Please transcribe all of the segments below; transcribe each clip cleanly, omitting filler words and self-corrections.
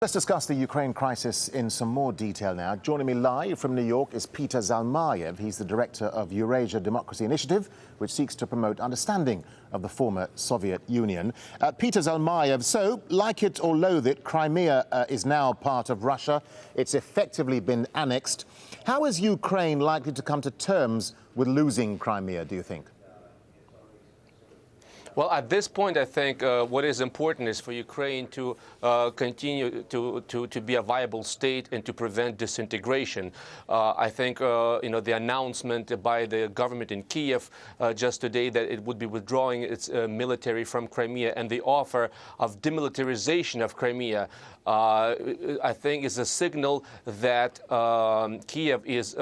Let's discuss the Ukraine crisis in some more detail now. Joining me live from New York is Peter Zalmayev. He's the director of Eurasia Democracy Initiative, which seeks to promote understanding of the former Soviet Union. Peter Zalmayev, so, like it or loathe it, Crimea is now part of Russia. It's effectively been annexed. How is Ukraine likely to come to terms with losing Crimea, do you think? Well, at this point, I think what is important is for Ukraine to continue to be a viable state and to prevent disintegration. I think the announcement by the government in Kiev just today that it would be withdrawing its military from Crimea and the offer of demilitarization of Crimea, I think is a signal that Kiev is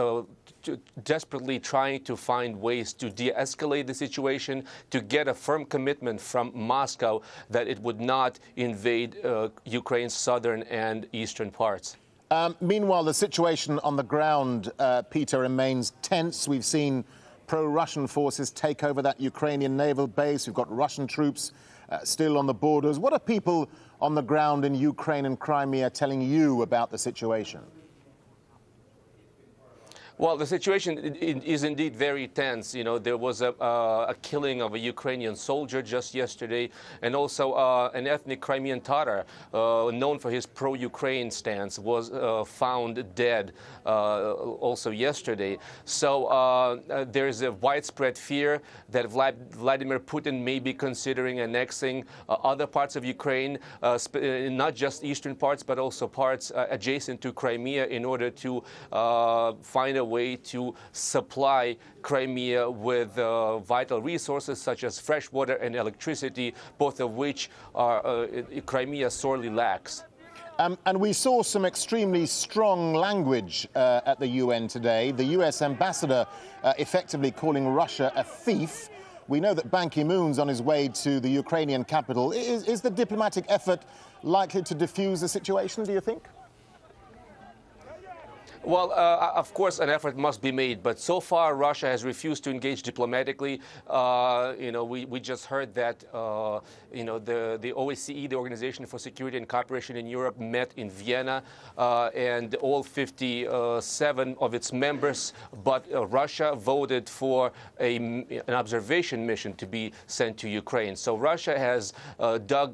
desperately trying to find ways to de-escalate the situation, to get a firm commitment from Moscow that it would not invade Ukraine's southern and eastern parts. Meanwhile, the situation on the ground, Peter, remains tense. We've seen pro-Russian forces take over that Ukrainian naval base. We've got Russian troops still on the borders. What are people on the ground in Ukraine and Crimea telling you about the situation? Well, the situation is indeed very tense. You know, there was a killing of a Ukrainian soldier just yesterday, and also an ethnic Crimean Tatar, known for his pro-Ukraine stance, was found dead also yesterday. So there is a widespread fear that Vladimir Putin may be considering annexing other parts of Ukraine, not just eastern parts, but also parts adjacent to Crimea, in order to find a way to supply Crimea with vital resources such as fresh water and electricity, both of which Crimea sorely lacks. And we saw some extremely strong language at the UN today. The US ambassador effectively calling Russia a thief. We know that Ban Ki-moon's on his way to the Ukrainian capital. Is the diplomatic effort likely to diffuse the situation, do you think? Well, of course, an effort must be made, but so far Russia has refused to engage diplomatically. We just heard that the OSCE, the Organization for Security and Cooperation in Europe, met in Vienna, and all 57 of its members, but Russia voted for an observation mission to be sent to Ukraine. So Russia has dug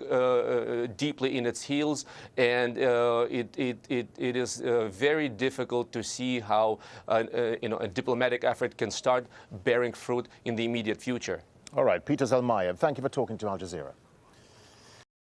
deeply in its heels, and it is very difficult to see how a diplomatic effort can start bearing fruit in the immediate future. All right, Peter Zalmayev, thank you for talking to Al Jazeera.